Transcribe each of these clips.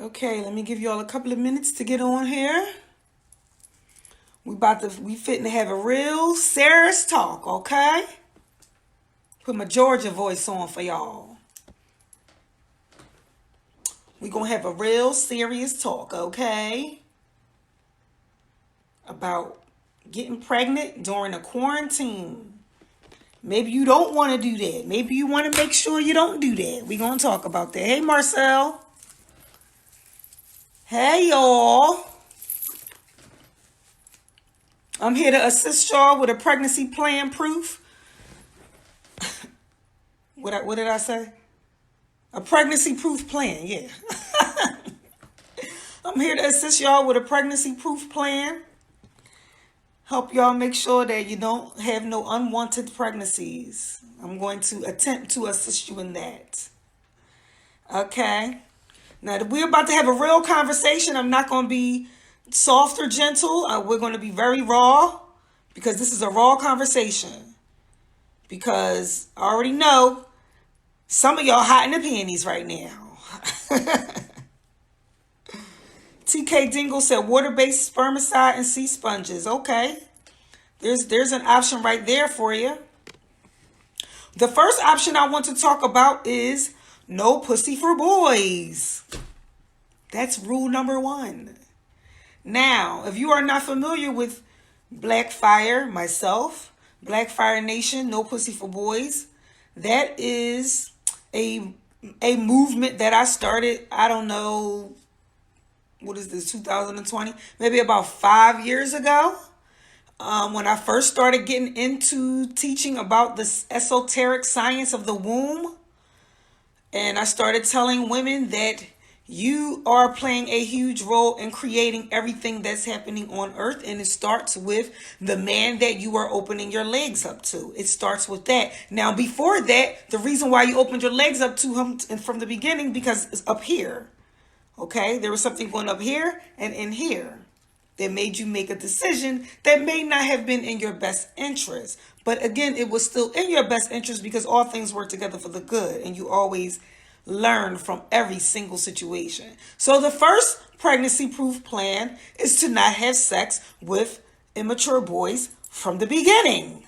Okay, let me give y'all a couple of minutes to get on here. We fitting to have a real serious talk, okay? Put my Georgia voice on for y'all. We gonna have a real serious talk, okay? About getting pregnant during a quarantine. Maybe you don't want to do that. Maybe you want to make sure you don't do that. We gonna talk about that. Hey, Marcel. Hey, y'all. I'm here to assist y'all with a pregnancy plan proof. What did I say? A pregnancy proof plan, yeah. I'm here to assist y'all with a pregnancy proof plan. Help y'all make sure that you don't have no unwanted pregnancies. I'm going to attempt to assist you in that. Okay. Now, we're about to have a real conversation. I'm not going to be soft or gentle. We're going to be very raw because this is a raw conversation. Because I already know some of y'all hot in the panties right now. TK Dingle said water-based spermicide and sea sponges. Okay. There's an option right there for you. The first option I want to talk about is no pussy for boys. That's rule number 1. Now, if you are not familiar with Blackfire, myself, Blackfire Nation, no pussy for boys, that is a movement that I started, I don't know, what is this, 2020? Maybe about 5 years ago. When I first started getting into teaching about the esoteric science of the womb, and I started telling women that you are playing a huge role in creating everything that's happening on earth. And it starts with the man that you are opening your legs up to. It starts with that. Now, before that, the reason why you opened your legs up to him from the beginning, because it's up here. Okay, there was something going up here and in here that made you make a decision that may not have been in your best interest. But again, it was still in your best interest because all things work together for the good. And you always learn from every single situation. So the first pregnancy proof plan is to not have sex with immature boys from the beginning.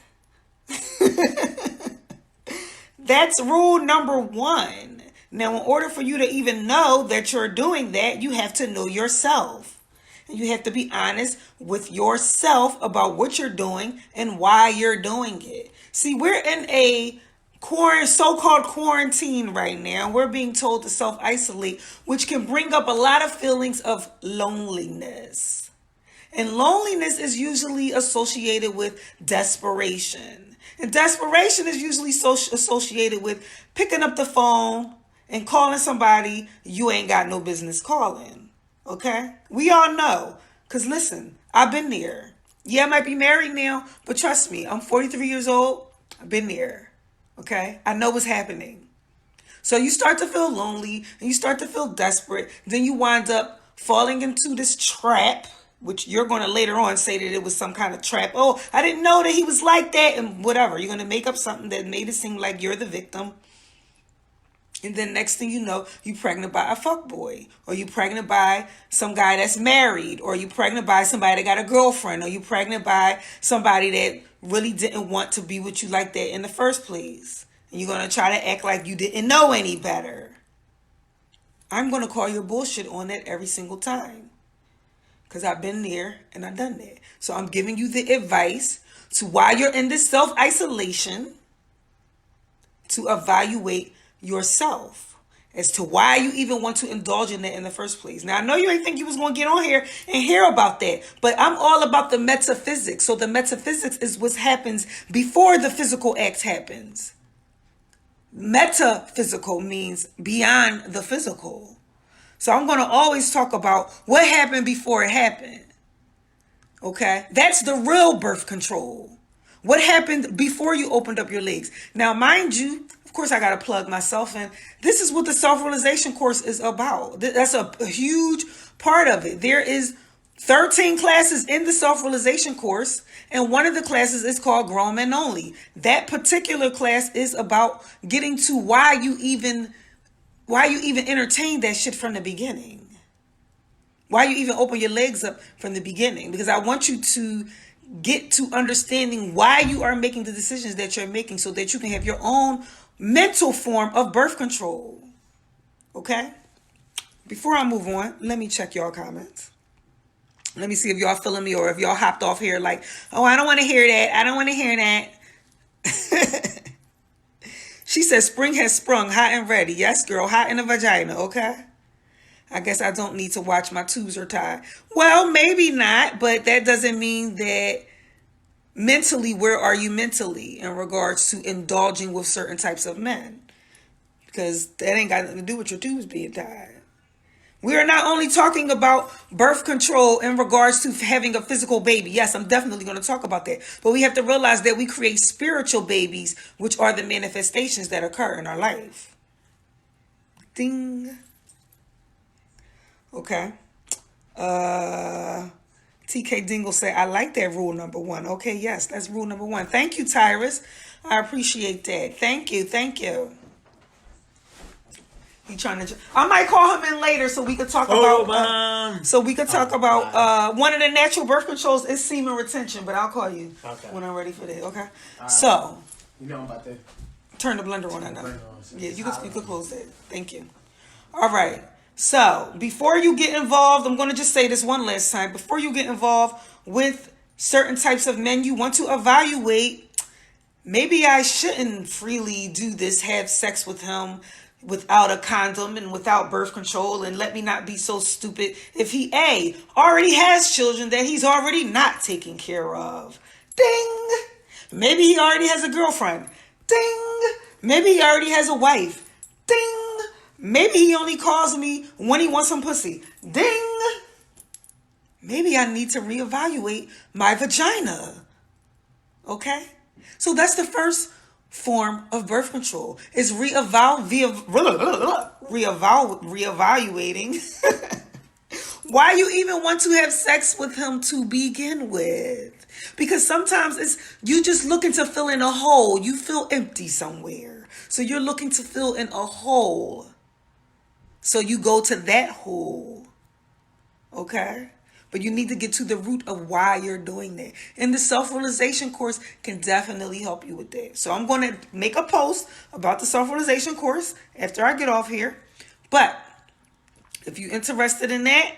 That's rule number 1. Now, in order for you to even know that you're doing that, you have to know yourself. And you have to be honest with yourself about what you're doing and why you're doing it. See, we're in a so-called quarantine right now. We're being told to self-isolate, which can bring up a lot of feelings of loneliness. And loneliness is usually associated with desperation. And desperation is usually associated with picking up the phone and calling somebody you ain't got no business calling. Okay? We all know. Because listen, I've been there. Yeah, I might be married now, but trust me, I'm 43 years old. I've been there. Okay? I know what's happening. So you start to feel lonely and you start to feel desperate. Then you wind up falling into this trap, which you're going to later on say that it was some kind of trap. Oh, I didn't know that he was like that and whatever. You're going to make up something that made it seem like you're the victim. And then next thing you know, you pregnant by a fuckboy, or you pregnant by some guy that's married, or you pregnant by somebody that got a girlfriend, or you pregnant by somebody that really didn't want to be with you like that in the first place. And you're going to try to act like you didn't know any better. I'm going to call your bullshit on that every single time. Because I've been there and I've done that. So I'm giving you the advice to why you're in this self-isolation, to evaluate yourself as to why you even want to indulge in that in the first place. Now, I know you ain't think you was going to get on here and hear about that, but I'm all about the metaphysics. So the metaphysics is what happens before the physical act happens. Metaphysical means beyond the physical. So I'm going to always talk about what happened before it happened. Okay? That's the real birth control. What happened before you opened up your legs? Now, mind you, of course, I got to plug myself in. This is what the self-realization course is about. That's a huge part of it. There is 13 classes in the self-realization course, and one of the classes is called Grown Men Only. That particular class is about getting to why you even entertained that shit from the beginning. Why you even open your legs up from the beginning? Because I want you to get to understanding why you are making the decisions that you're making so that you can have your own mental form of birth control. Okay? Before I move on, let me check y'all comments. Let me see if y'all feeling me or if y'all hopped off here like, oh, I don't want to hear that. I don't want to hear that. She says spring has sprung, hot and ready. Yes, girl, hot in the vagina, okay? I guess I don't need to watch my tubes are tied. Well, maybe not, but that doesn't mean that mentally, where are you mentally in regards to indulging with certain types of men? Because that ain't got nothing to do with your tubes being tied. We are not only talking about birth control in regards to having a physical baby. Yes, I'm definitely going to talk about that. But we have to realize that we create spiritual babies, which are the manifestations that occur in our life. Ding. Okay. TK Dingle said, I like that rule number 1. Okay, yes, that's rule number 1. Thank you, Tyrus. I appreciate that. Thank you. Thank you. He trying to. I might call him in later so we could talk about. One of the natural birth controls is semen retention, but I'll call you when I'm ready for that. Okay. So. You know about that. Turn the blender on. I know. Yeah, you could close that. Thank you. All right. So before you get involved, I'm going to just say this one last time. Before you get involved with certain types of men, you want to evaluate. Maybe I shouldn't freely do this, have sex with him without a condom and without birth control, and let me not be so stupid if he already has children that he's already not taking care of. Ding. Maybe he already has a girlfriend. Ding. Maybe he already has a wife. Ding. Maybe he only calls me when he wants some pussy. Ding. Maybe I need to reevaluate my vagina. Okay? So that's the first form of birth control, is reevaluating why you even want to have sex with him to begin with. Because sometimes it's you just looking to fill in a hole. You feel empty somewhere. So you're looking to fill in a hole. So you go to that hole. Okay? But you need to get to the root of why you're doing that. And the self-realization course can definitely help you with that. So I'm going to make a post about the self-realization course after I get off here. But if you're interested in that,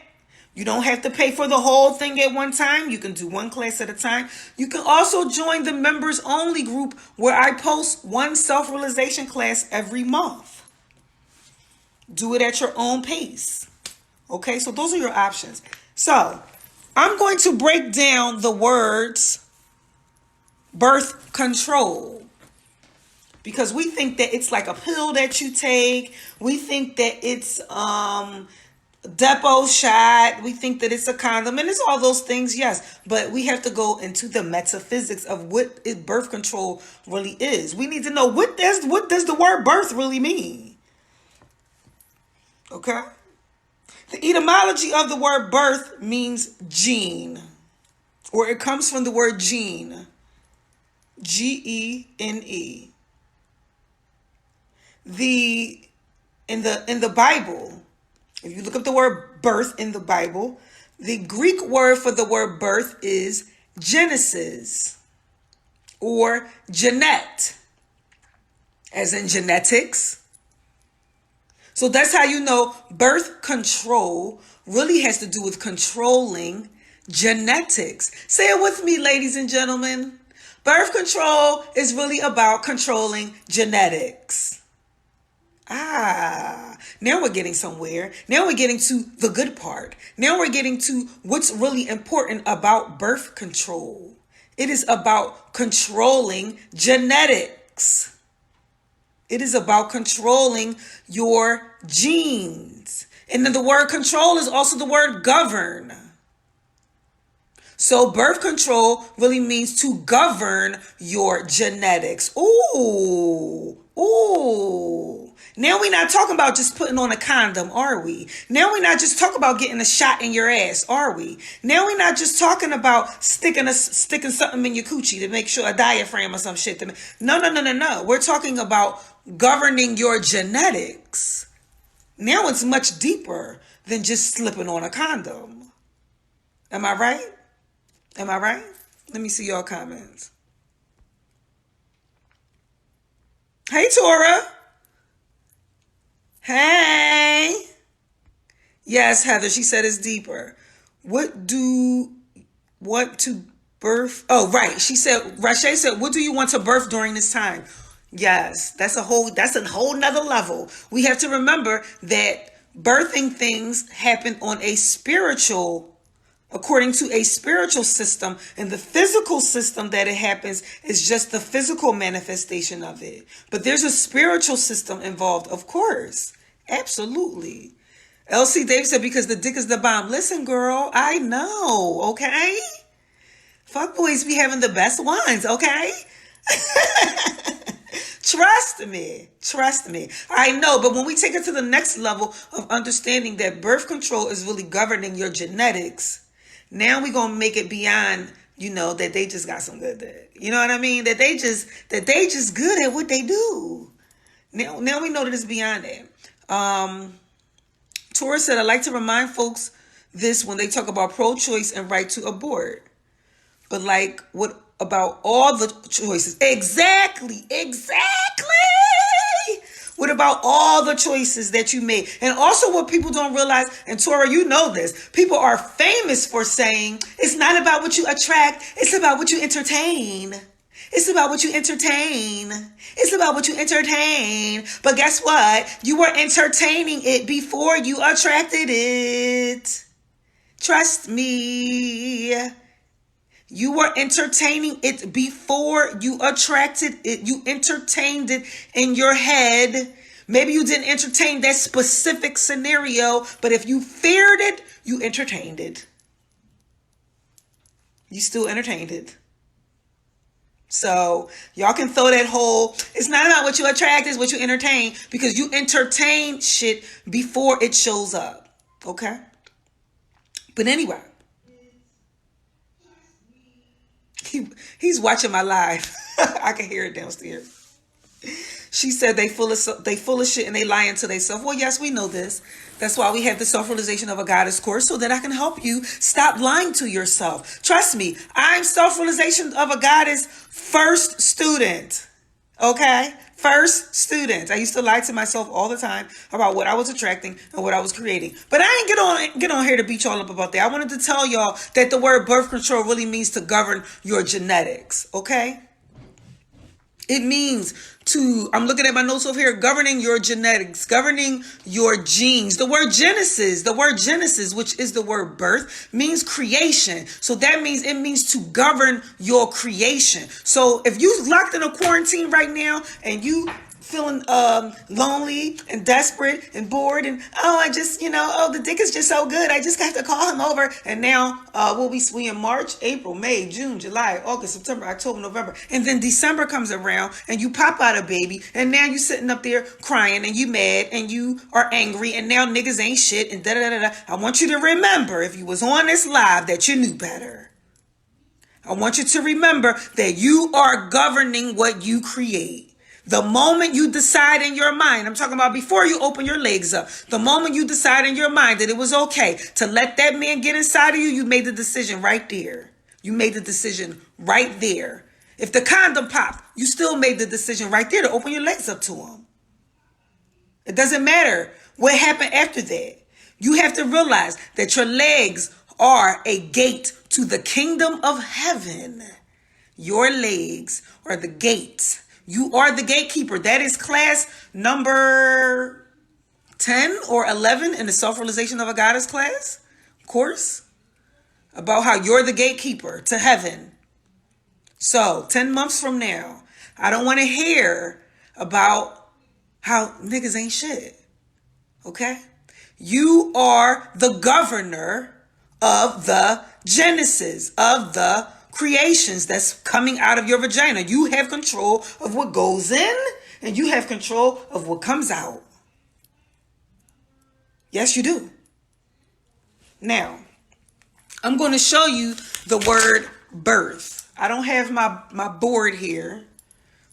you don't have to pay for the whole thing at one time. You can do one class at a time. You can also join the members only group where I post one self-realization class every month. Do it at your own pace. Okay, so those are your options. So, I'm going to break down the words birth control. Because we think that it's like a pill that you take. We think that it's Depo shot. We think that it's a condom. And it's all those things, yes. But we have to go into the metaphysics of what birth control really is. We need to know what does the word birth really mean. Okay? The etymology of the word birth means gene, or it comes from the word gene, Gene. In the Bible, if you look up the word birth in the Bible, the Greek word for the word birth is Genesis, or genet, as in genetics. So that's how you know birth control really has to do with controlling genetics. Say it with me, ladies and gentlemen. Birth control is really about controlling genetics. Now we're getting somewhere. Now we're getting to the good part. Now we're getting to what's really important about birth control. It is about controlling genetics. It is about controlling your genes. And then the word control is also the word govern. So birth control really means to govern your genetics. Ooh. Now we're not talking about just putting on a condom, are we? Now we're not just talking about getting a shot in your ass, are we? Now we're not just talking about sticking something in your coochie to make sure a diaphragm or some shit. No. We're talking about governing your genetics. Now it's much deeper than just slipping on a condom. Am I right? Am I right? Let me see y'all comments. Hey, Tora. Hey. Yes, Heather, she said it's deeper. What do want to birth? Oh, right. She said, Rashay said, what do you want to birth during this time? Yes, that's a whole nother level. We have to remember that birthing things happen on a spiritual, according to a spiritual system, and the physical system that it happens is just the physical manifestation of it. But there's a spiritual system involved, of course. Absolutely. LC Dave said, because the dick is the bomb. Listen, girl, I know, okay? Fuck boys be having the best ones, okay? Trust me. Trust me. I know, but when we take it to the next level of understanding that birth control is really governing your genetics, now we're going to make it beyond, that they just got some good dick. You know what I mean? That they just good at what they do. Now we know that it's beyond that. Tora said, I like to remind folks this when they talk about pro-choice and right to abort. But like, what about all the choices? Exactly. What about all the choices that you made? And also what people don't realize, and Tora, you know this, people are famous for saying, it's not about what you attract, it's about what you entertain. It's about what you entertain. It's about what you entertain. But guess what? You were entertaining it before you attracted it. Trust me. You were entertaining it before you attracted it. You entertained it in your head. Maybe you didn't entertain that specific scenario, but if you feared it, you entertained it. You still entertained it. So y'all can throw that whole, it's not about what you attract, it's what you entertain, because you entertain shit before it shows up. Okay? But anyway, he's watching my live. I can hear it downstairs. She said they full of shit and they lying to themselves. Well, yes, we know this. That's why we have the self-realization of a goddess course, so that I can help you stop lying to yourself. Trust me, I'm self-realization of a goddess first student. Okay? First student. I used to lie to myself all the time about what I was attracting and what I was creating. But I ain't get on here to beat y'all up about that. I wanted to tell y'all that the word birth control really means to govern your genetics. Okay? It means to, I'm looking at my notes over here, governing your genetics, governing your genes. The word Genesis, which is the word birth, means creation. So that means it means to govern your creation. So if you locked in a quarantine right now and you feeling lonely and desperate and bored and the dick is just so good, I just got to call him over, and now we in March, April, May, June, July, August, September, October, November, and then December comes around and you pop out a baby, and now you sitting up there crying and you mad and you are angry, and now niggas ain't shit and da da da da. I want you to remember, if you was on this live, that you knew better. I want you to remember that you are governing what you create. The moment you decide in your mind, I'm talking about before you open your legs up, the moment you decide in your mind that it was okay to let that man get inside of you, you made the decision right there. You made the decision right there. If the condom popped, you still made the decision right there to open your legs up to him. It doesn't matter what happened after that. You have to realize that your legs are a gate to the kingdom of heaven. Your legs are the gates. You are the gatekeeper. That is class number 10 or 11 in the self-realization of a goddess class course, about how you're the gatekeeper to heaven. So 10 months from now, I don't want to hear about how niggas ain't shit. Okay? You are the governor of the Genesis, of the creations that's coming out of your vagina. You have control of what goes in, and you have control of what comes out. Yes, you do. Now, I'm going to show you the word birth. I don't have my board here,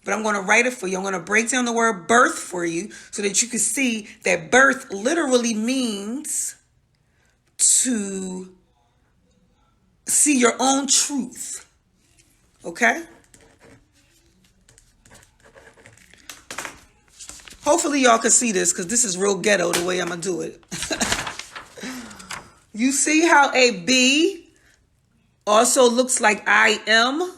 but I'm going to write it for you. I'm going to break down the word birth for you so that you can see that birth literally means to see your own truth. Okay? Hopefully y'all can see this because this is real ghetto the way I'm going to do it. You see how a B also looks like I am?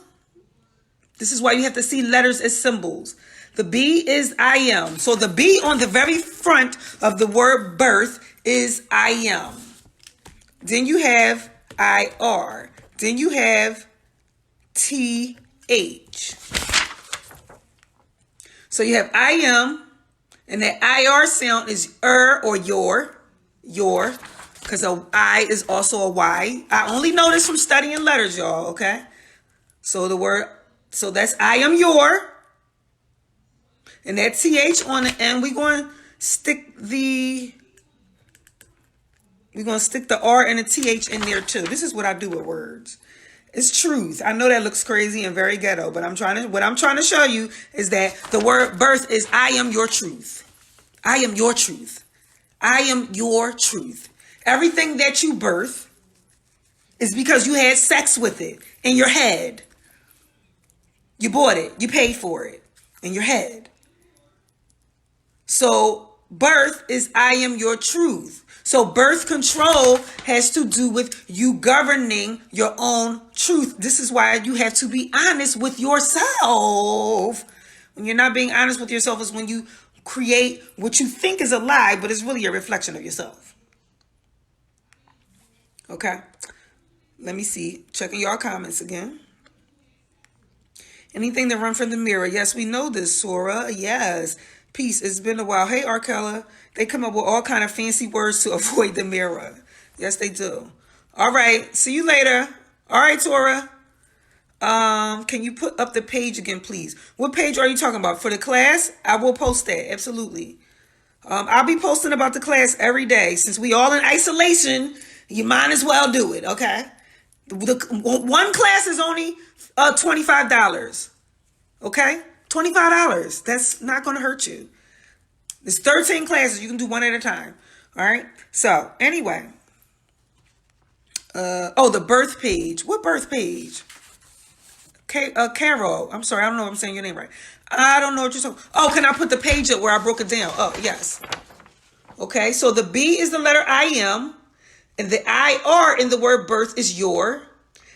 This is why you have to see letters as symbols. The B is I am. So the B on the very front of the word birth is I am. Then you have IR. Then you have TH. So you have I am, and that IR sound is or your, because a I is also a Y. I only know this from studying letters, y'all, okay? So that's I am your, and that TH on the end, we're going to stick the R and the TH in there too. This is what I do with words. It's truth. I know that looks crazy and very ghetto, but what I'm trying to show you is that the word birth is I am your truth. I am your truth. I am your truth. Everything that you birth is because you had sex with it in your head. You bought it. You paid for it in your head. So birth is I am your truth. So birth control has to do with you governing your own truth. This is why you have to be honest with yourself. When you're not being honest with yourself is when you create what you think is a lie, but it's really a reflection of yourself. Okay. Let me see. Checking your comments again. Anything that run from the mirror. Yes, we know this, Sora. Yes. Peace. It's been a while. Hey, Arkella. They come up with all kind of fancy words to avoid the mirror. Yes, they do. All right. See you later. All right, Tora. Can you put up the page again, please? What page are you talking about? For the class? I will post that. Absolutely. I'll be posting about the class every day. Since we all in isolation, you might as well do it, okay? One class is only $25. Okay? $25. That's not going to hurt you. There's 13 classes. You can do one at a time. All right? So, anyway. The birth page. What birth page? Carol. I'm sorry. I don't know if I'm saying your name right. I don't know what you're talking. Oh, can I put the page up where I broke it down? Oh, yes. Okay. So, the B is the letter I am. And the IR in the word birth is your.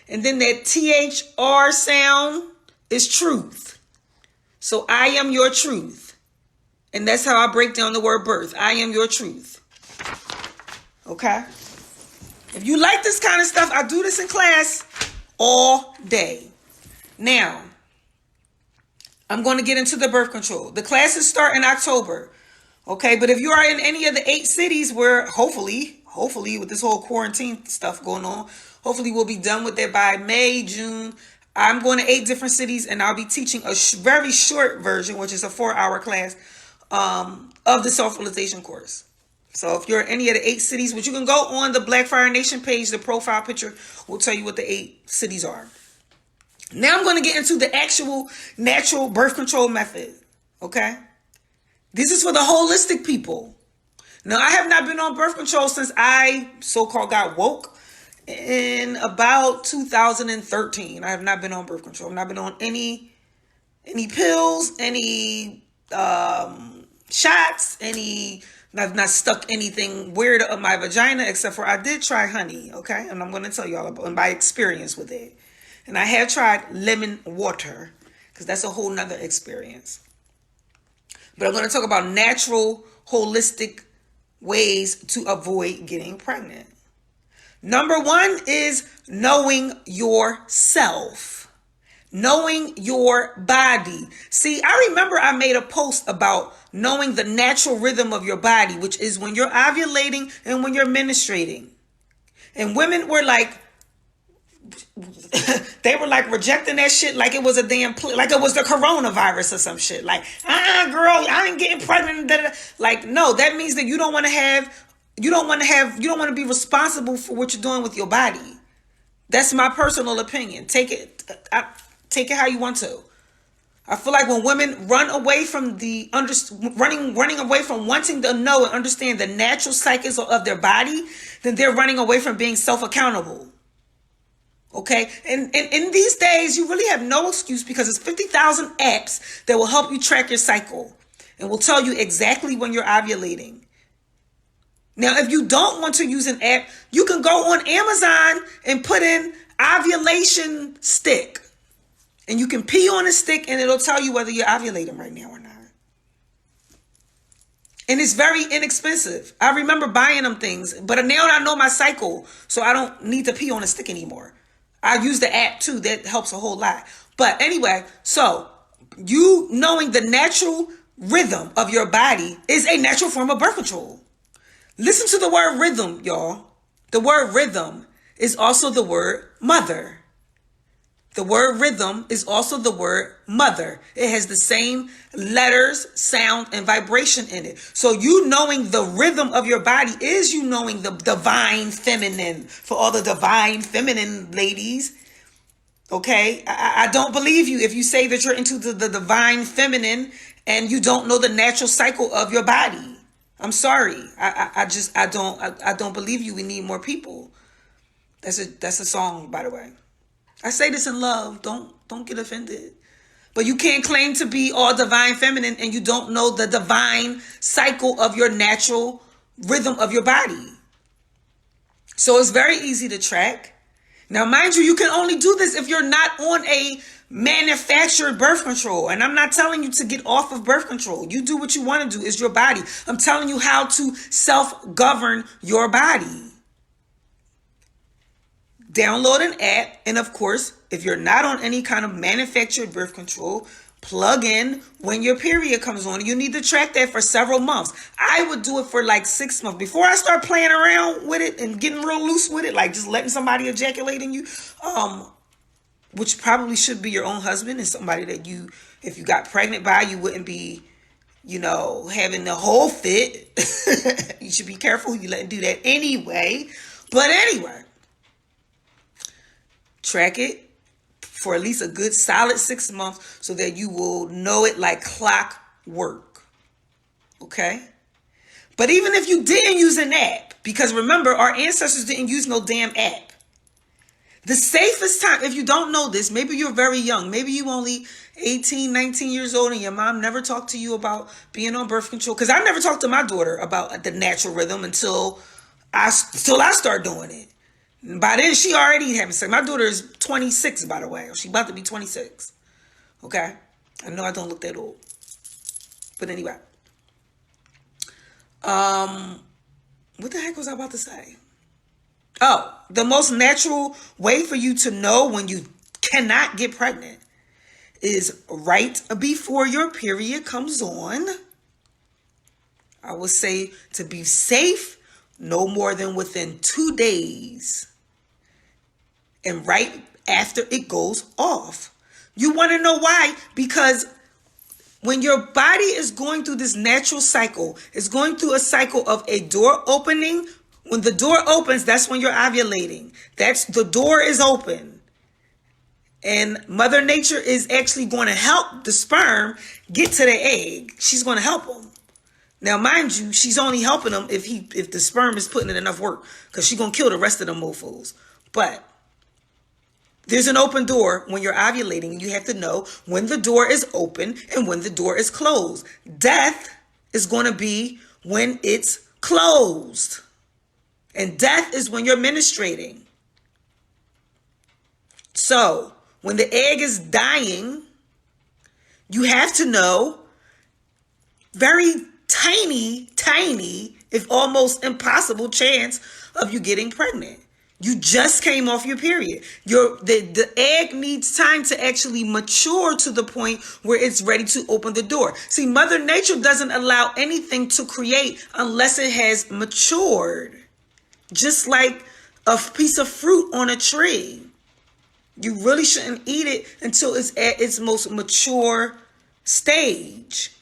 And then that THR sound is truth. So I am your truth. And that's how I break down the word birth. I am your truth. Okay? If you like this kind of stuff, I do this in class all day. Now, I'm going to get into the birth control. The classes start in October. Okay? But if you are in any of the 8 cities where hopefully with this whole quarantine stuff going on, hopefully we'll be done with it by May, June. I'm going to 8 different cities, and I'll be teaching a very short version, which is a 4-hour class of the self-realization course. So if you're in any of the 8 cities, which you can go on the Black Fire Nation page, the profile picture will tell you what the 8 cities are. Now I'm going to get into the actual natural birth control method. Okay? This is for the holistic people. Now, I have not been on birth control since I so-called got woke. In about 2013, I have not been on birth control. I've not been on any pills, any shots, I've not stuck anything weird up my vagina, except for I did try honey, okay? And I'm going to tell you all about my experience with it. And I have tried lemon water, because that's a whole nother experience. But I'm going to talk about natural, holistic ways to avoid getting pregnant. Number 1 is knowing yourself, knowing your body. See, I remember I made a post about knowing the natural rhythm of your body, which is when you're ovulating and when you're menstruating. And women were like, they were like rejecting that shit like it was a damn, like it was the coronavirus or some shit. Like, girl, I ain't getting pregnant. Like, no, that means that you don't want to be responsible for what you're doing with your body. That's my personal opinion. Take it how you want to. I feel like when women run away from running away from wanting to know and understand the natural cycles of their body, then they're running away from being self-accountable. Okay, and in these days, you really have no excuse because it's 50,000 apps that will help you track your cycle and will tell you exactly when you're ovulating. Now, if you don't want to use an app, you can go on Amazon and put in ovulation stick. And you can pee on a stick and it'll tell you whether you're ovulating right now or not. And it's very inexpensive. I remember buying them things, but now I know my cycle, so I don't need to pee on a stick anymore. I use the app too. That helps a whole lot. But anyway, so you knowing the natural rhythm of your body is a natural form of birth control. Listen to the word rhythm, y'all. The word rhythm is also the word mother. The word rhythm is also the word mother. It has the same letters, sound, and vibration in it. So you knowing the rhythm of your body is you knowing the divine feminine. For all the divine feminine ladies, okay? I don't believe you if you say that you're into the divine feminine and you don't know the natural cycle of your body. I'm sorry. I don't believe you. We need more people. That's a song, by the way. I say this in love. Don't get offended. But you can't claim to be all divine feminine and you don't know the divine cycle of your natural rhythm of your body. So it's very easy to track. Now, mind you, you can only do this if you're not on a manufactured birth control. And I'm not telling you to get off of birth control. You do what you want to do. It's your body. I'm telling you how to self-govern your body. Download an app, and of course, if you're not on any kind of manufactured birth control, plug in when your period comes on. You need to track that for several months. I would do it for like 6 months before I start playing around with it and getting real loose with it, like just letting somebody ejaculate in you, which probably should be your own husband and somebody that you, if you got pregnant by, you wouldn't be, having the whole fit. You should be careful who you let do that anyway. But anyway, track it for at least a good solid 6 months so that you will know it like clockwork. Okay? But even if you didn't use an app, because remember, our ancestors didn't use no damn app. The safest time, if you don't know this, maybe you're very young. Maybe you only 18, 19 years old and your mom never talked to you about being on birth control. Because I never talked to my daughter about the natural rhythm until I start doing it. By then, she already having sex. My daughter is 26, by the way. She's about to be 26. Okay? I know I don't look that old. But anyway. What the heck was I about to say? Oh, the most natural way for you to know when you cannot get pregnant is right before your period comes on. I would say to be safe, no more than within 2 days. And right after it goes off. You want to know why? Because when your body is going through this natural cycle, it's going through a cycle of a door opening. When the door opens, that's when you're ovulating. The door is open. And Mother Nature is actually going to help the sperm get to the egg. She's going to help them. Now, mind you, she's only helping them if the sperm is putting in enough work, because she's going to kill the rest of them mofos. But there's an open door when you're ovulating, and you have to know when the door is open and when the door is closed. Death is going to be when it's closed. And death is when you're menstruating. So, when the egg is dying, you have to know very tiny, if almost impossible chance of you getting pregnant. You just came off your period. The egg needs time to actually mature to the point where it's ready to open the door. See, Mother Nature doesn't allow anything to create unless it has matured. Just like a piece of fruit on a tree. You really shouldn't eat it until it's at its most mature stage.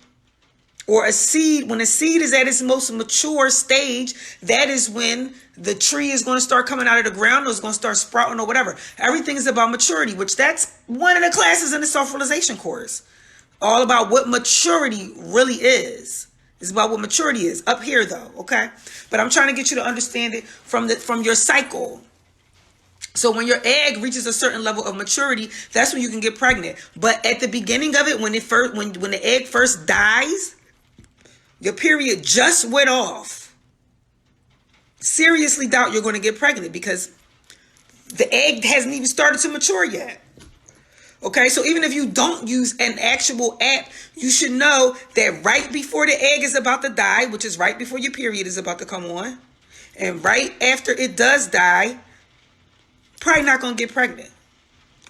Or a seed, when a seed is at its most mature stage, that is when the tree is going to start coming out of the ground, or it's going to start sprouting or whatever. Everything is about maturity, which that's one of the classes in the self-realization course. all about what maturity really is. It's about what maturity is up here, though. Okay, but I'm trying to get you to understand it from your cycle. So when your egg reaches a certain level of maturity, that's when you can get pregnant. But at the beginning of it, when the egg first dies, your period just went off. Seriously doubt you're going to get pregnant because the egg hasn't even started to mature yet. Okay, so even if you don't use an actual app, you should know that right before the egg is about to die, which is right before your period is about to come on, and right after it does die, probably not going to get pregnant.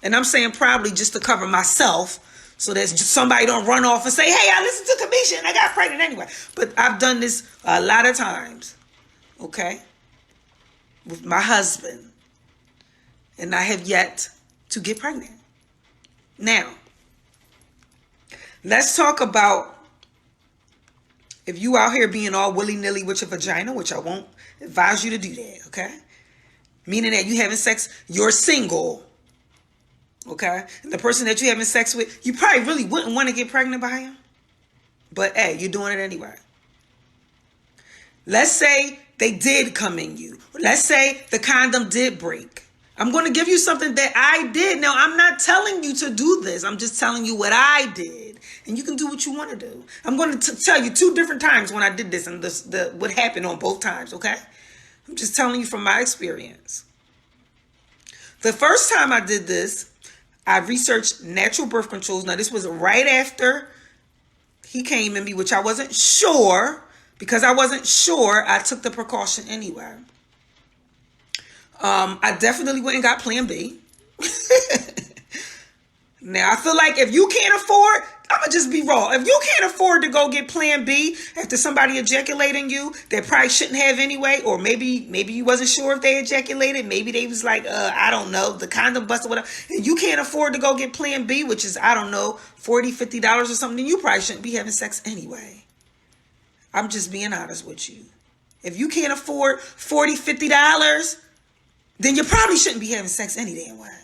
And I'm saying probably just to cover myself so that somebody don't run off and say, hey, I listened to Kamisha and I got pregnant anyway. But I've done this a lot of times, okay, with my husband, and I have yet to get pregnant. Now, let's talk about if you out here being all willy-nilly with your vagina, which I won't advise you to do that, okay? Meaning that you having sex, you're single, okay? And the person that you're having sex with, you probably really wouldn't want to get pregnant by him. But, hey, you're doing it anyway. Let's say they did come in you. Let's say the condom did break. I'm going to give you something that I did. Now, I'm not telling you to do this. I'm just telling you what I did. And you can do what you want to do. I'm going to tell you 2 different times when I did this and what happened on both times, okay? I'm just telling you from my experience. The first time I did this, I researched natural birth controls. Now, this was right after he came in me, which I wasn't sure. Because I wasn't sure, I took the precaution anyway. I definitely went and got Plan B. Now, I feel like if you can't afford, I'm going to just be raw. If you can't afford to go get Plan B after somebody ejaculating you that probably shouldn't have anyway, or maybe you wasn't sure if they ejaculated. Maybe they was like, I don't know, the condom busted, whatever. And you can't afford to go get Plan B, which is, I don't know, $40, $50 or something, then you probably shouldn't be having sex anyway. I'm just being honest with you. If you can't afford $40, $50, then you probably shouldn't be having sex any damn way.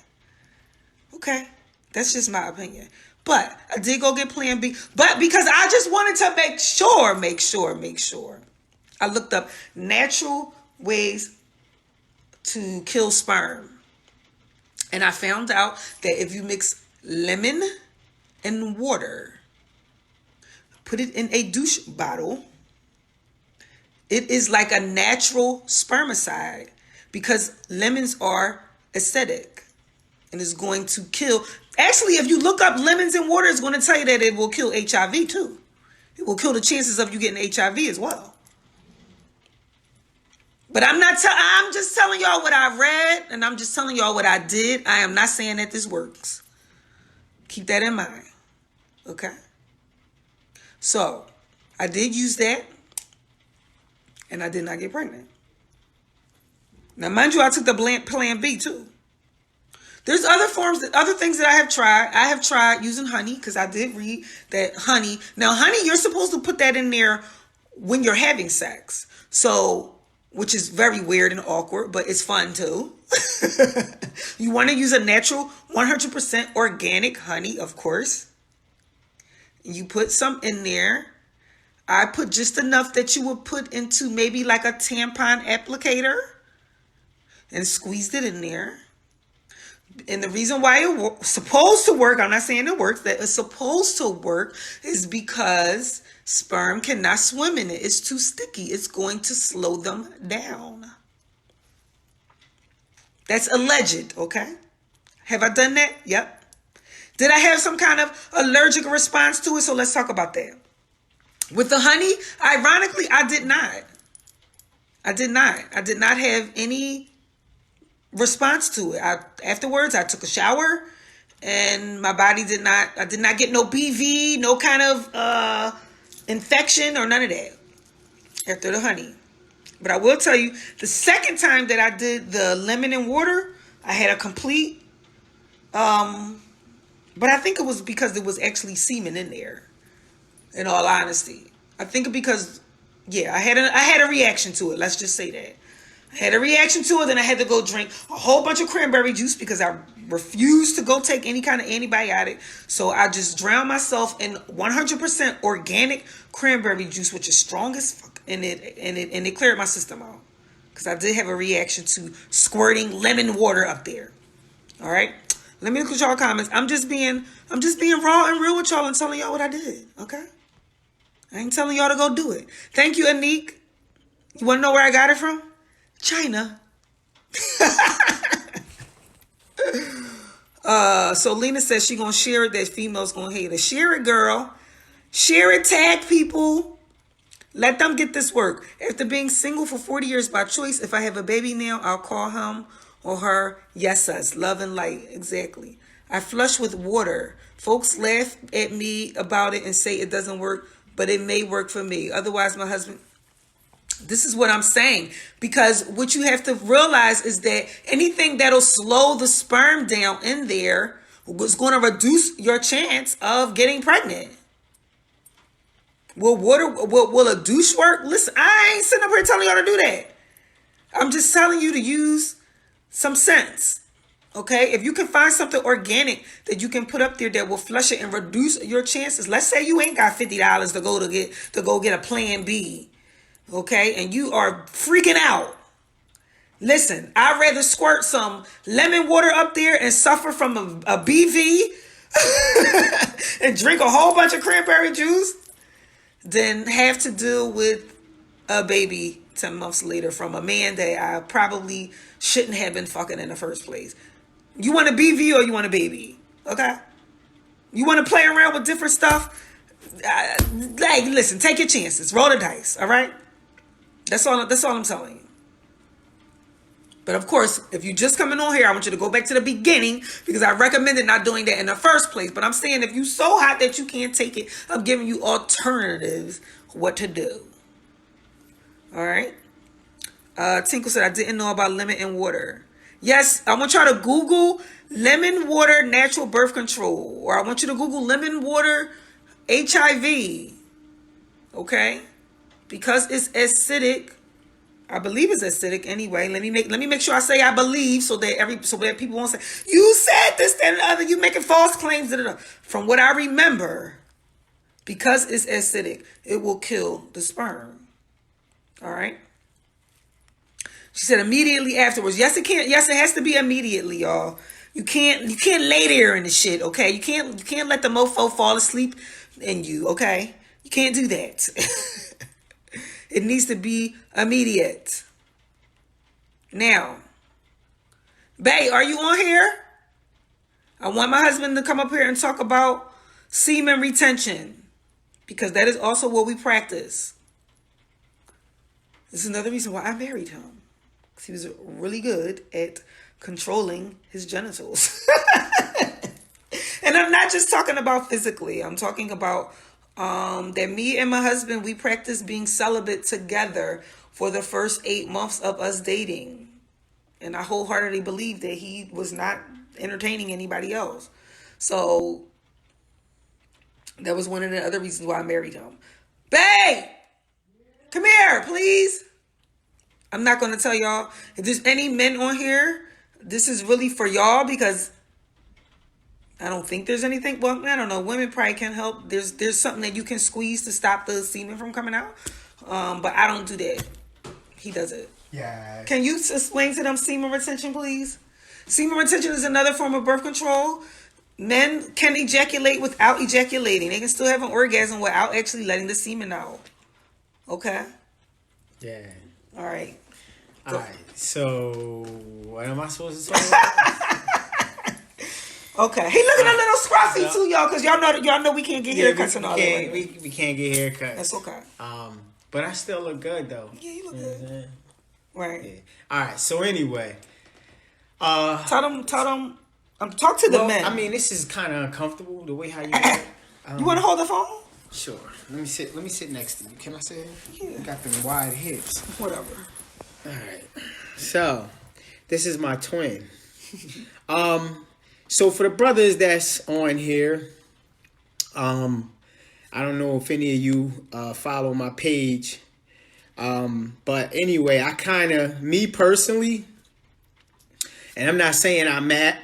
Okay? That's just my opinion. But I did go get Plan B. But because I just wanted to make sure. I looked up natural ways to kill sperm. And I found out that if you mix lemon and water, put it in a douche bottle, it is like a natural spermicide because lemons are acidic and is going to kill. Actually, if you look up lemons in water, it's going to tell you that it will kill HIV too. It will kill the chances of you getting HIV as well. But I'm just telling y'all what I read and I'm just telling y'all what I did. I am not saying that this works. Keep that in mind. Okay? So, I did use that. And I did not get pregnant. Now, mind you, I took the Plan B too. There's other things that I have tried. I have tried using honey because I did read that honey. Now, honey, you're supposed to put that in there when you're having sex. So, which is very weird and awkward, but it's fun too. You want to use a natural 100% organic honey, of course. You put some in there. I put just enough that you would put into maybe like a tampon applicator and squeezed it in there. And the reason why it's supposed to work, I'm not saying it works, that it's supposed to work is because sperm cannot swim in it. It's too sticky. It's going to slow them down. That's alleged, okay? Have I done that? Yep. Did I have some kind of allergic response to it? So let's talk about that. With the honey, ironically, I did not. I did not have any response to it. Afterwards, I took a shower and my body I did not get no BV, no kind of infection or none of that after the honey. But I will tell you, the second time that I did the lemon and water, I had a complete, but I think it was because there was actually semen in there. In all honesty, I think because, yeah, I had a reaction to it. Let's just say that. I had a reaction to it, then I had to go drink a whole bunch of cranberry juice because I refused to go take any kind of antibiotic. So I just drowned myself in 100% organic cranberry juice, which is strong as fuck, and it cleared my system out. Because I did have a reaction to squirting lemon water up there. All right? Let me look at y'all comments. I'm just being raw and real with y'all and telling y'all what I did. Okay? I ain't telling y'all to go do it. Thank you, Anik. You want to know where I got it from? China. So Lena says she gonna share it, that females gonna hate it. Share it, girl. Share it, tag people. Let them get this work. After being single for 40 years by choice, if I have a baby now, I'll call him or her Yesas. Love and light. Exactly. I flush with water. Folks laugh at me about it and say it doesn't work, but it may work for me. Otherwise, my husband... This is what I'm saying, because what you have to realize is that anything that'll slow the sperm down in there is going to reduce your chance of getting pregnant. Will a douche work? Listen, I ain't sitting up here telling y'all to do that. I'm just telling you to use some sense. Okay? If you can find something organic that you can put up there that will flush it and reduce your chances. Let's say you ain't got $50 to go get a plan B. Okay, and you are freaking out. Listen, I'd rather squirt some lemon water up there and suffer from a BV and drink a whole bunch of cranberry juice than have to deal with a baby 10 months later from a man that I probably shouldn't have been fucking in the first place. You want a BV or you want a baby? Okay? You want to play around with different stuff? Listen, take your chances. Roll the dice, all right? That's all I'm telling you. But of course, if you just coming on here, I want you to go back to the beginning because I recommended not doing that in the first place. But I'm saying if you so hot that you can't take it, I'm giving you alternatives what to do. All right. Tinkle said, I didn't know about lemon and water. Yes, I want y'all to Google lemon water natural birth control. Or I want you to Google lemon water HIV. Okay? Because it's acidic, I believe it's acidic anyway. Let me make sure I say I believe so that people won't say you said this, that, and the other. You making false claims. From what I remember, because it's acidic, it will kill the sperm. All right. She said immediately afterwards. Yes, it can't. Yes, it has to be immediately, y'all. You can't lay there in the shit. Okay, you can't let the mofo fall asleep in you. Okay, you can't do that. It needs to be immediate. Now, bae, are you on here? I want my husband to come up here and talk about semen retention because that is also what we practice. This is another reason why I married him. Because he was really good at controlling his genitals. And I'm not just talking about physically. I'm talking about that me and my husband, we practiced being celibate together for the first 8 months of us dating. And I wholeheartedly believe that he was not entertaining anybody else. So that was one of the other reasons why I married him. Babe, come here, please. I'm not going to tell y'all. If there's any men on here, this is really for y'all because I don't think there's anything. Well, I don't know. Women probably can help. There's something that you can squeeze to stop the semen from coming out. But I don't do that. He does it. Yeah. Can you explain to them semen retention, please? Semen retention is another form of birth control. Men can ejaculate without ejaculating. They can still have an orgasm without actually letting the semen out. Okay? Yeah. All right. All right. So, what am I supposed to talk about? Okay. He looking a little scruffy too, y'all, because y'all know we can't get haircuts and all that. We can't get haircuts. That's okay. But I still look good though. Yeah, you look good. Right. Yeah. All right. So anyway, tell them. Talk to the men. I mean, this is kind of uncomfortable the way how you. You want to hold the phone? Sure. Let me sit next to you. Can I sit? Yeah. You got them wide hips. Whatever. All right. So, this is my twin. So for the brothers that's on here, I don't know if any of you follow my page. But anyway, me personally, and I'm not saying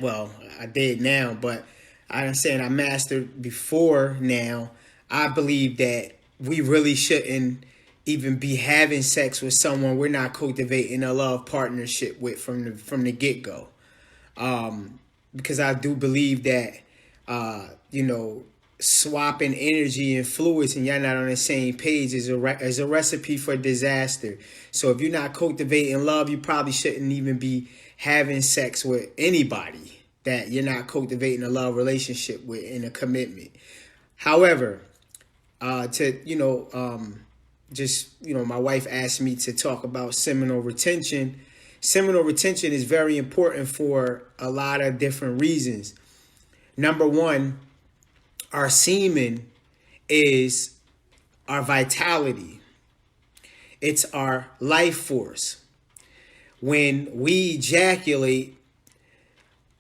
well, I did now, but I'm saying I mastered before now. I believe that we really shouldn't even be having sex with someone we're not cultivating a love partnership with from the get go. Because I do believe that, swapping energy and fluids and y'all not on the same page is a recipe for disaster. So if you're not cultivating love, you probably shouldn't even be having sex with anybody that you're not cultivating a love relationship with in a commitment. However, my wife asked me to talk about seminal retention. Seminal retention is very important for a lot of different reasons. Number one, our semen is our vitality. It's our life force. When we ejaculate,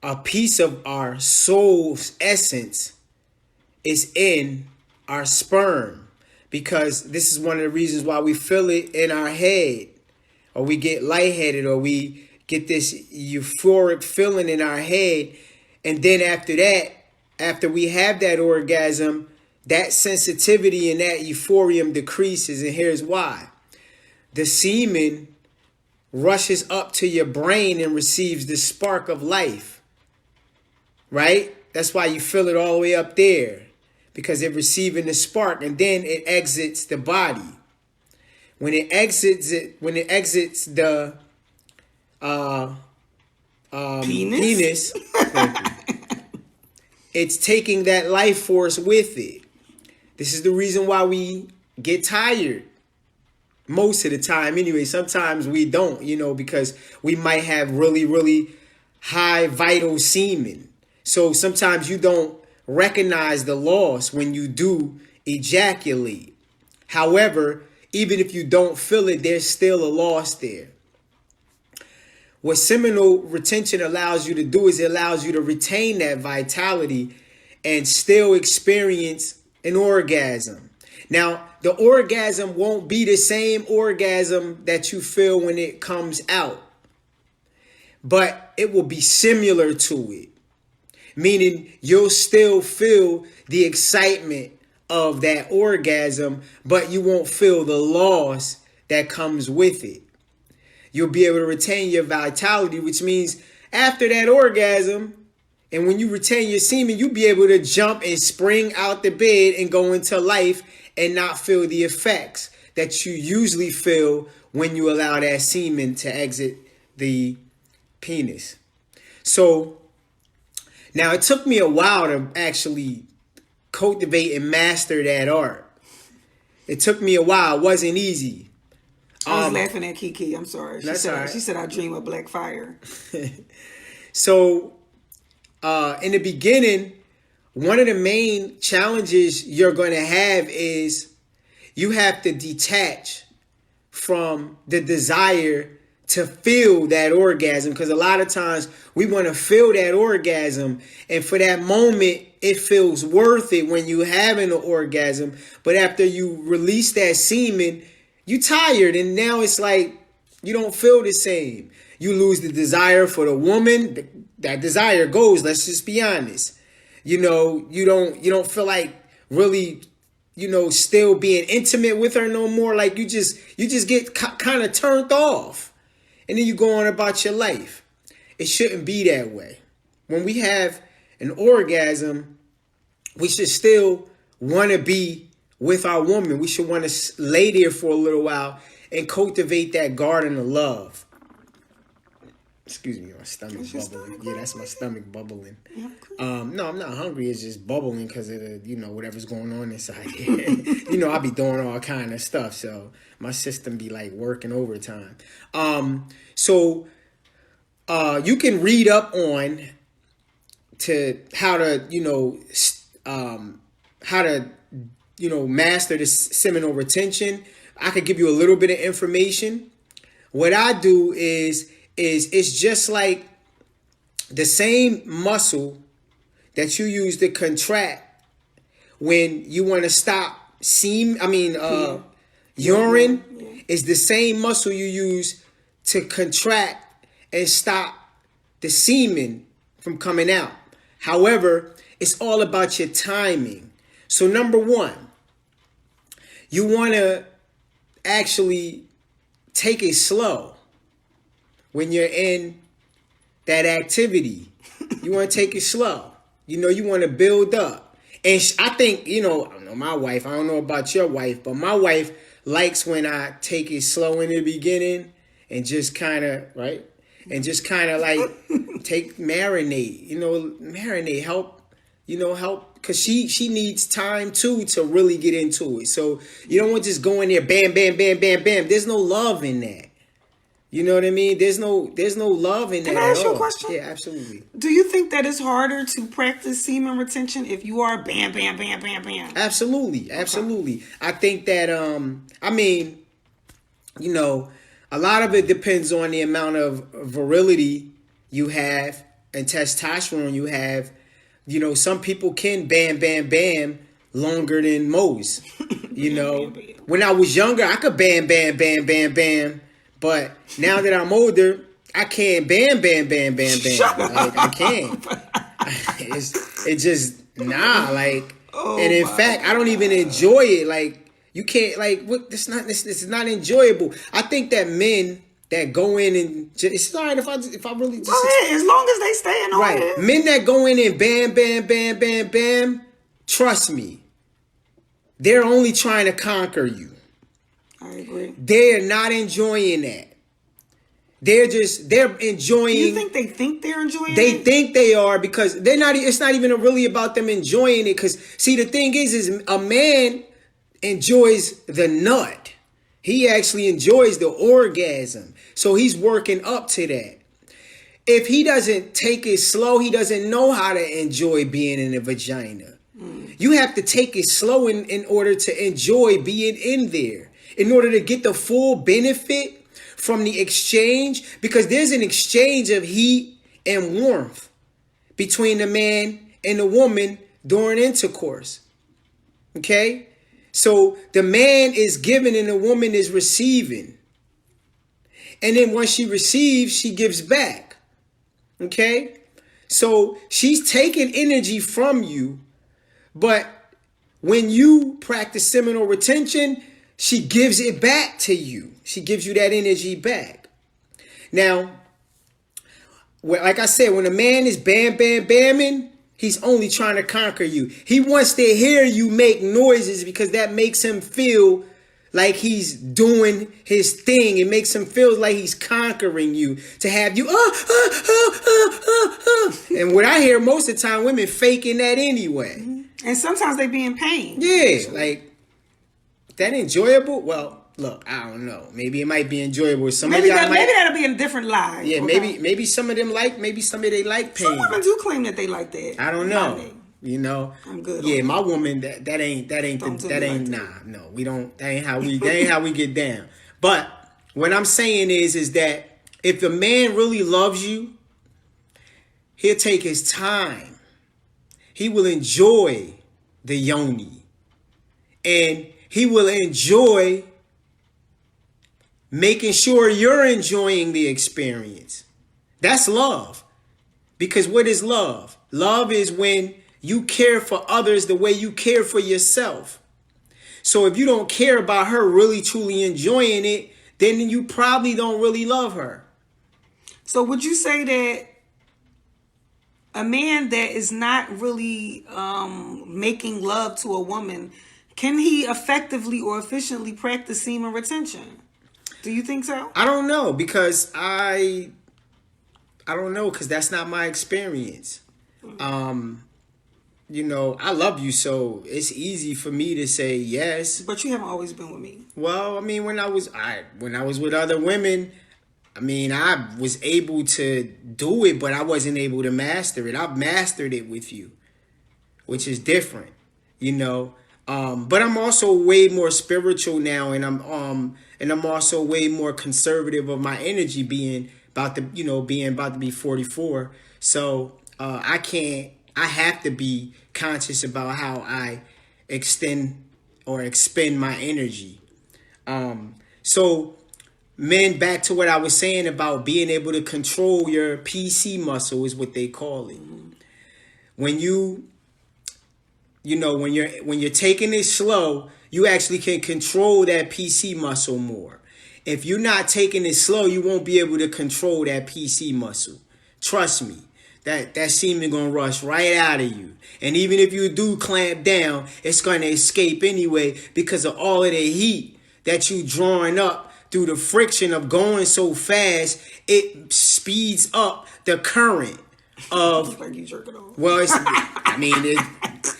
a piece of our soul's essence is in our sperm, because this is one of the reasons why we feel it in our head, or we get lightheaded, or we get this euphoric feeling in our head. And then after we have that orgasm, that sensitivity and that euphorium decreases. And here's why. The semen rushes up to your brain and receives the spark of life, right? That's why you feel it all the way up there, because it's receiving the spark, and then it exits the body. When it exits the penis, it's taking that life force with it. This is the reason why we get tired most of the time. Anyway, sometimes we don't, because we might have really, really high vital semen. So sometimes you don't recognize the loss when you do ejaculate. However, even if you don't feel it, there's still a loss there. What seminal retention allows you to do is it allows you to retain that vitality and still experience an orgasm. Now, the orgasm won't be the same orgasm that you feel when it comes out, but it will be similar to it. Meaning you'll still feel the excitement of that orgasm, but you won't feel the loss that comes with it. You'll be able to retain your vitality, which means after that orgasm, and when you retain your semen, you'll be able to jump and spring out the bed and go into life and not feel the effects that you usually feel when you allow that semen to exit the penis. So now it took me a while to actually cultivate and master that art. It took me a while. It wasn't easy. I was laughing at Kiki. I'm sorry. She said I dream of black fire. So in the beginning, one of the main challenges you're going to have is you have to detach from the desire to feel that orgasm, because a lot of times we want to feel that orgasm, and for that moment it feels worth it when you having an orgasm. But after you release that semen, you tired, and now it's like you don't feel the same. You lose the desire for the woman. That desire goes. Let's just be honest. You don't feel like really, still being intimate with her no more. Like you just get kind of turned off. And then you go on about your life. It shouldn't be that way. When we have an orgasm, we should still want to be with our woman. We should want to lay there for a little while and cultivate that garden of love. Excuse me, my stomach's bubbling. Yeah, that's my stomach bubbling. No, I'm not hungry. It's just bubbling because of the, whatever's going on inside here. I be doing all kind of stuff, so my system be like working overtime. So you can read up on to how to master the seminal retention. I could give you a little bit of information. What I do is it's just like the same muscle that you use to contract when you want to stop Urine Yeah. is the same muscle you use to contract and stop the semen from coming out. However, it's all about your timing. So number one, you want to actually take it slow when you're in that activity. You want to take it slow. You want to build up. And I think, I don't know my wife, I don't know about your wife, but my wife likes when I take it slow in the beginning and just kind of, right? And just kind of like marinate, marinate, help, because she needs time too to really get into it. So you don't want to just go in there, bam, bam, bam, bam, bam. There's no love in that. You know what I mean? There's no love in that Can I at ask you a all. question? Yeah, absolutely. Do you think that it's harder to practice semen retention if you are bam, bam, bam, bam, bam? Absolutely. I think that a lot of it depends on the amount of virility you have and testosterone you have. Some people can bam, bam, bam longer than most. Bam, bam. When I was younger, I could bam, bam, bam, bam, bam. But now that I'm older, I can't bam, bam, bam, bam, bam. Shut up. Like, I can't. It's just, nah, like, Oh and in my fact, I don't even enjoy it. Like, you can't, like, what? This is not enjoyable. I think that men that go in and it's all right if I really just Go ahead, as long as they staying on right, it. men that go in and bam, bam, bam, bam, bam. Trust me, they're only trying to conquer you. I agree. They're not enjoying that. They're enjoying. Do you think they're enjoying They it? think they are because they're not. It's not even really about them enjoying it. Because see, the thing is a man enjoys the nut. He actually enjoys the orgasm. So he's working up to that. If he doesn't take it slow, he doesn't know how to enjoy being in a vagina. You have to take it slow in order to enjoy being in there. In order to get the full benefit from the exchange, because there's an exchange of heat and warmth between the man and the woman during intercourse. Okay? So the man is giving and the woman is receiving. And then once she receives, she gives back. Okay? So she's taking energy from you, but when you practice seminal retention, she gives it back to you. She gives you that energy back. Now, like I said, when a man is bam, bam, bamming, he's only trying to conquer you. He wants to hear you make noises because that makes him feel like he's doing his thing. It makes him feel like he's conquering you. To have you, And what I hear most of the time, women faking that anyway. And sometimes they be in pain. Yeah, like, that enjoyable? Well, look, I don't know. Maybe it might be enjoyable. Maybe that'll be a different lie. Yeah, Okay. maybe some of them maybe some of they like pain. Some women do claim that they like that. I don't know. I'm good. Yeah, my woman, that ain't no. We don't. That ain't how we get down. But what I'm saying is that if the man really loves you, he'll take his time. He will enjoy the yoni, and he will enjoy making sure you're enjoying the experience. That's love. Because what is love? Love is when you care for others the way you care for yourself. So if you don't care about her really truly enjoying it, then you probably don't really love her. So would you say that a man that is not really making love to a woman, can he effectively or efficiently practice semen retention? Do you think so? I don't know because I don't know because that's not my experience. I love you, so it's easy for me to say yes. But you haven't always been with me. Well, I mean, when I was with other women, I mean, I was able to do it, but I wasn't able to master it. I've mastered it with you, which is different, But I'm also way more spiritual now, and I'm also way more conservative of my energy, being about to be 44. So I have to be conscious about how I extend or expend my energy. So men, back to what I was saying about being able to control your PC muscle is what they call it. When when you're taking it slow, you actually can control that PC muscle more. If you're not taking it slow, you won't be able to control that PC muscle. Trust me, that semen gonna rush right out of you. And even if you do clamp down, it's gonna escape anyway because of all of the heat that you drawing up through the friction of going so fast. It speeds up the current of. Like you jerking off. Well,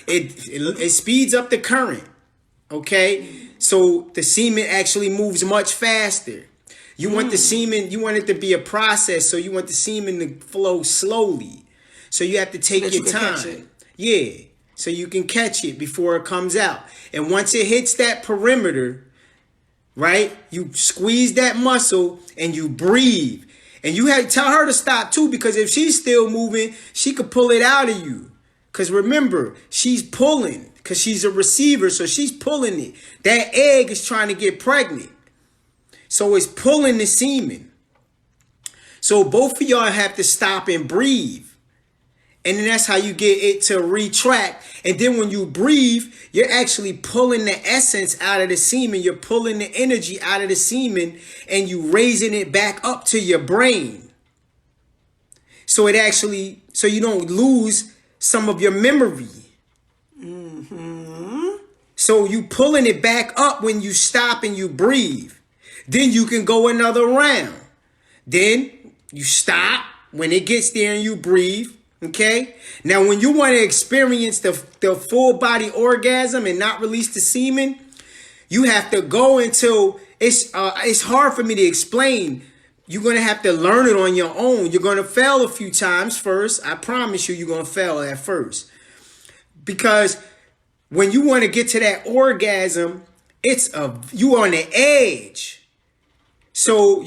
it speeds up the current. Okay, so the semen actually moves much faster. You want the semen, you want it to be a process, so you want the semen to flow slowly. So you have to take your time. Yeah, so you can catch it before it comes out. And once it hits that perimeter, right, you squeeze that muscle and you breathe. And you have to tell her to stop too, because if she's still moving, she could pull it out of you. Because remember, she's pulling, because she's a receiver, so she's pulling it. That egg is trying to get pregnant. So it's pulling the semen. So both of y'all have to stop and breathe. And then that's how you get it to retract. And then when you breathe, you're actually pulling the essence out of the semen. You're pulling the energy out of the semen and you raising it back up to your brain. So so you don't lose some of your memory. So you pulling it back up when you stop and you breathe. Then you can go another round. Then you stop when it gets there and you breathe. Okay. Now, when you want to experience the full body orgasm and not release the semen, you have to go until it's hard for me to explain. You're going to have to learn it on your own. You're going to fail a few times first. I promise you're going to fail at first. Because when you want to get to that orgasm, you on the edge. So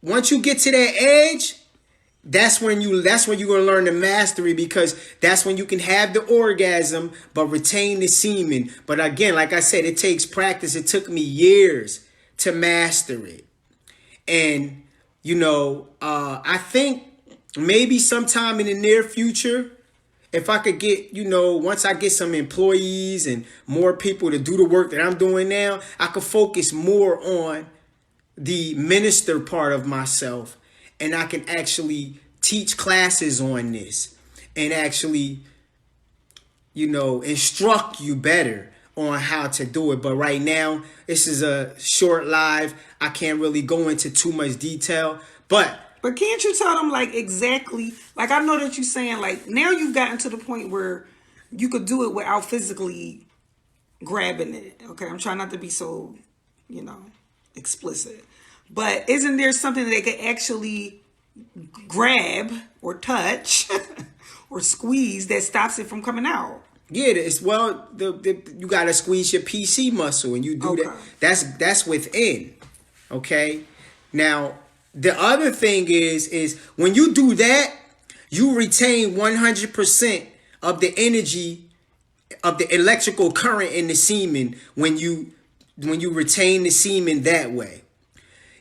once you get to that edge, that's when you're going to learn the mastery, because that's when you can have the orgasm but retain the semen. But again, like I said, it takes practice. It took me years to master it. And, I think maybe sometime in the near future, if I could get, once I get some employees and more people to do the work that I'm doing now, I could focus more on the minister part of myself, and I can actually teach classes on this and actually, instruct you better on how to do it. But right now, this is a short live. I can't really go into too much detail, but can't you tell them exactly, I know that you're saying now you've gotten to the point where you could do it without physically grabbing it. Okay. I'm trying not to be so, explicit, but isn't there something that they could actually grab or touch or squeeze that stops it from coming out? Yeah, you gotta squeeze your PC muscle, and you do that. That's within. Okay. Now the other thing is when you do that, you retain 100% of the energy of the electrical current in the semen when you retain the semen that way.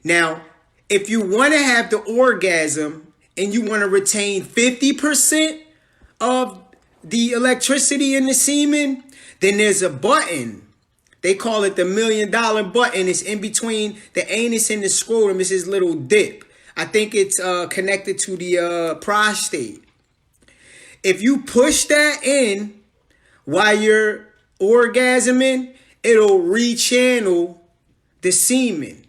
Now, if you want to have the orgasm and you want to retain 50% of the electricity in the semen, then there's a button. They call it the $1 million button. It's in between the anus and the scrotum. It's this little dip. I think it's connected to the prostate. If you push that in while you're orgasming, it'll rechannel the semen.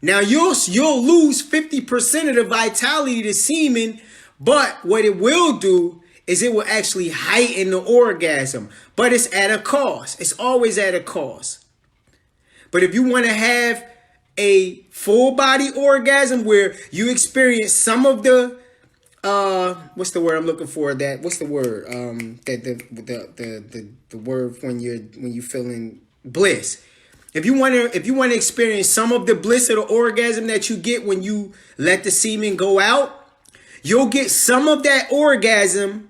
Now you'll lose 50% of the vitality of the semen, but what it will do is it will actually heighten the orgasm. But it's at a cost. It's always at a cost. But if you want to have a full body orgasm where you experience some of the what's the word I'm looking for? What's the word? The word when you feeling bliss. If you want to experience some of the bliss of the orgasm that you get when you let the semen go out, you'll get some of that orgasm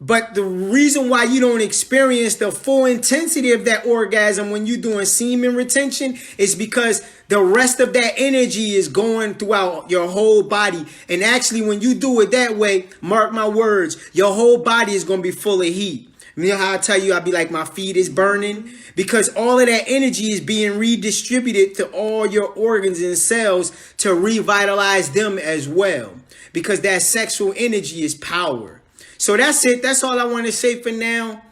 But the reason why you don't experience the full intensity of that orgasm when you're doing semen retention is because the rest of that energy is going throughout your whole body. And actually, when you do it that way, mark my words, your whole body is going to be full of heat. You know how I tell you, I'll be like, my feet is burning? Because all of that energy is being redistributed to all your organs and cells to revitalize them as well. Because that sexual energy is power. So that's it. That's all I want to say for now.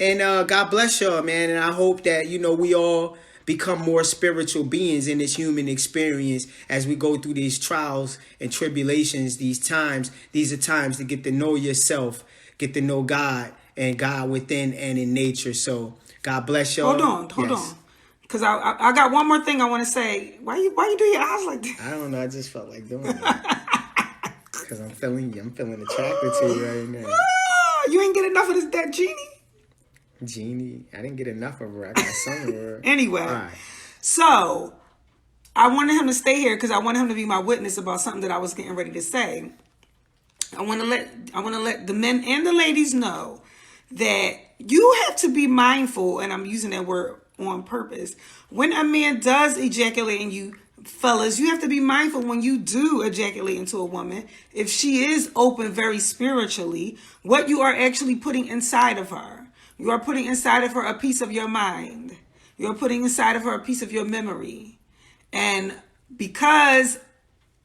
And God bless y'all, man. And I hope that, we all become more spiritual beings in this human experience as we go through these trials and tribulations, these times. These are times to get to know yourself, get to know God and God within and in nature. So God bless y'all. Hold on. Because I got one more thing I want to say. Why you do your eyes like that? I don't know. I just felt like doing it. Because I'm feeling you. I'm feeling attracted to you right now. You ain't get enough of that genie? Genie? I didn't get enough of her. I got some of her. Anyway. Right. So, I wanted him to stay here because I wanted him to be my witness about something that I was getting ready to say. I want to let the men and the ladies know that you have to be mindful, and I'm using that word on purpose. When a man does ejaculate in you, fellas, you have to be mindful when you do ejaculate into a woman, if she is open very spiritually, what you are actually putting inside of her. You are putting inside of her a piece of your mind. You're putting inside of her a piece of your memory. And because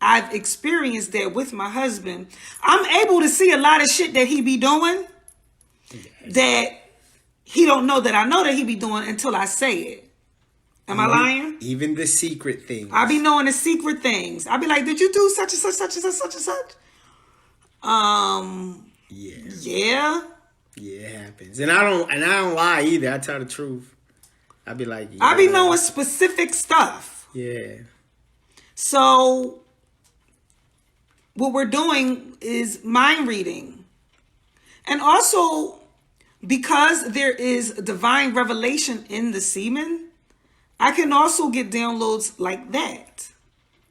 I've experienced that with my husband, I'm able to see a lot of shit that he be doing that he don't know that I know that he be doing until I say it. Am I lying? Even the secret things. I be knowing the secret things. I be like, did you do such and such, such and such, such and such? Yeah. Yeah. Yeah, it happens. And I don't lie either. I tell the truth. I be like, yeah. I be knowing specific stuff. Yeah. So what we're doing is mind reading. And also, because there is divine revelation in the semen, I can also get downloads like that.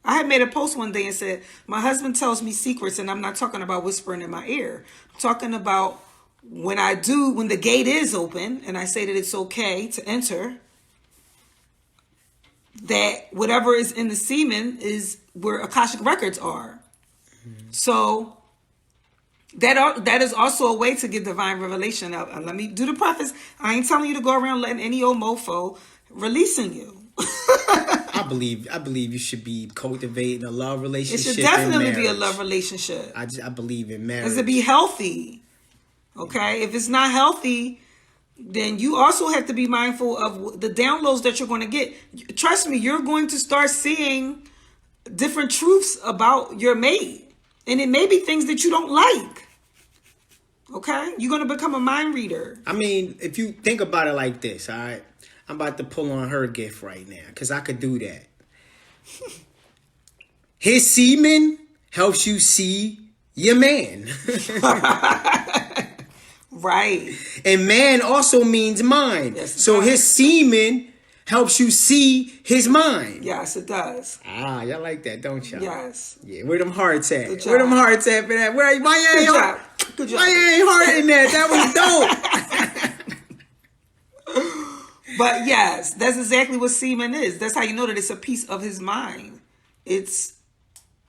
I had made a post one day and said, my husband tells me secrets, and I'm not talking about whispering in my ear. I'm talking about when the gate is open and I say that it's okay to enter, that whatever is in the semen is where Akashic records are. Mm-hmm. So that is also a way to get divine revelation out. Let me do the preface. I ain't telling you to go around letting any old mofo releasing you. I believe you should be cultivating a love relationship. It should definitely be a love relationship. I believe in marriage. It should be healthy. Okay? If it's not healthy, then you also have to be mindful of the downloads that you're going to get. Trust me, you're going to start seeing different truths about your mate. And it may be things that you don't like. Okay? You're going to become a mind reader. I mean, if you think about it like this, all right? I'm about to pull on her gift right now because I could do that. His semen helps you see your man. Right. And man also means mind. Yes, so his semen helps you see his mind. Yes, it does. Ah, y'all like that, don't y'all? Yes. Yeah, where them hearts at? Where them hearts at for that? Why you ain't Good job. Why you ain't heart in that? That was dope. But yes, that's exactly what semen is. That's how you know that it's a piece of his mind. It's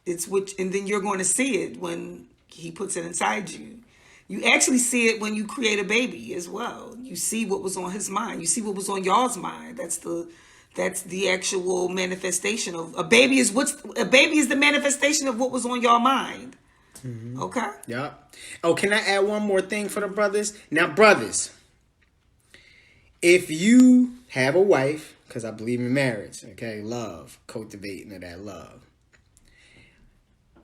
and then you're going to see it when he puts it inside you. You actually see it when you create a baby as well. You see what was on his mind. You see what was on y'all's mind. That's the actual manifestation of a baby is the manifestation of what was on your mind. Mm-hmm. Okay? Yeah. Oh, can I add one more thing for the brothers? Now, brothers, if you have a wife, because I believe in marriage, okay, love, cultivating of that love,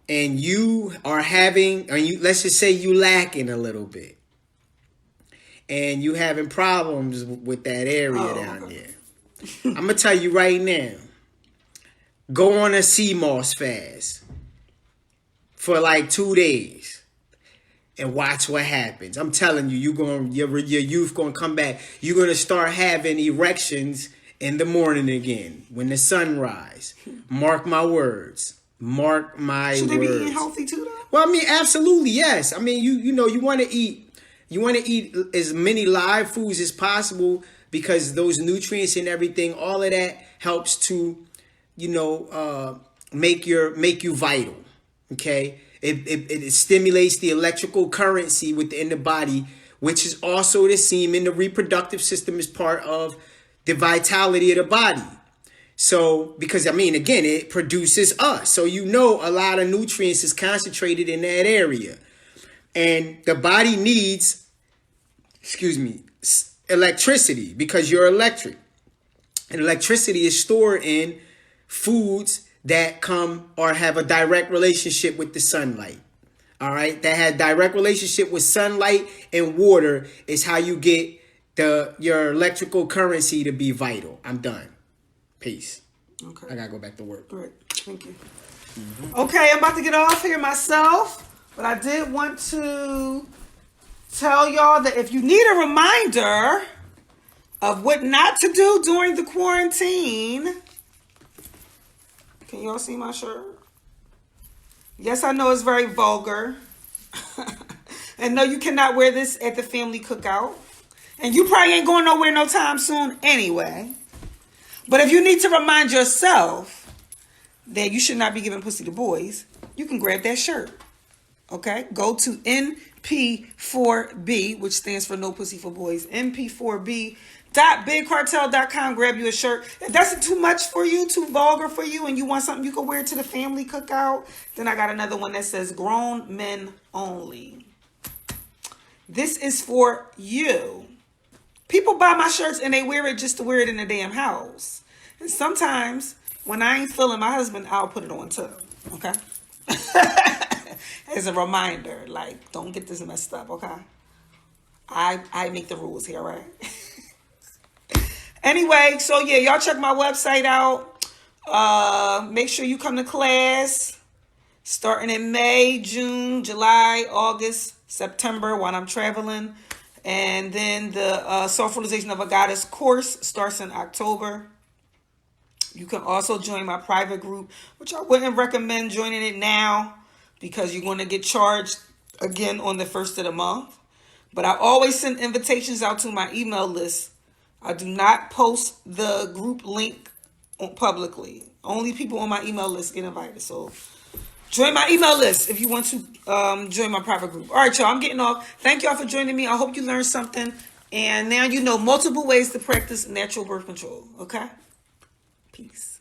and you are let's just say you lacking a little bit, and you having problems with that area down there, I'm going to tell you right now, go on a sea moss fast for like 2 days. And watch what happens. I'm telling you, your youth gonna come back. You're gonna start having erections in the morning again when the sun rise. Mark my words. Mark my words. Should they be eating healthy too, though? Well, I mean, absolutely, yes. I mean, you want to eat You want to eat as many live foods as possible because those nutrients and everything, all of that helps to, make you vital. Okay, it stimulates the electrical currency within the body, which is also the semen. The reproductive system is part of the vitality of the body. So, because again, it produces us. So a lot of nutrients is concentrated in that area. And the body needs, electricity because you're electric. And electricity is stored in foods that come or have a direct relationship with the sunlight. All right, that had direct relationship with sunlight and water is how you get your electrical currency to be vital. I'm done. Peace. Okay. I gotta go back to work. Great. Thank you. Okay, I'm about to get off here myself, but I did want to tell y'all that if you need a reminder of what not to do during the quarantine, can y'all see my shirt? Yes, I know it's very vulgar. And no, you cannot wear this at the family cookout. And you probably ain't going nowhere no time soon anyway. But if you need to remind yourself that you should not be giving pussy to boys, you can grab that shirt. Okay? Go to NP4B, which stands for No Pussy for Boys. NP4B.bigcartel.com. Grab you a shirt. If that's too much for you, too vulgar for you, and you want something you can wear to the family cookout, then I got another one that says Grown Men Only. This is for you. People buy my shirts and they wear it just to wear it in the damn house. And sometimes when I ain't feeling my husband, I'll put it on too. Okay? As a reminder, like, don't get this messed up, okay? I make the rules here, right? Anyway, so yeah, y'all check my website out. Make sure you come to class starting in May, June, July, August, September while I'm traveling. And then the Self-Realization of a Goddess course starts in October. You can also join my private group, which I wouldn't recommend joining it now because you're going to get charged again on the first of the month. But I always send invitations out to my email list. I do not post the group link publicly. Only people on my email list get invited. So join my email list if you want to join my private group. All right, y'all, I'm getting off. Thank y'all for joining me. I hope you learned something. And now you know multiple ways to practice natural birth control. Okay? Peace.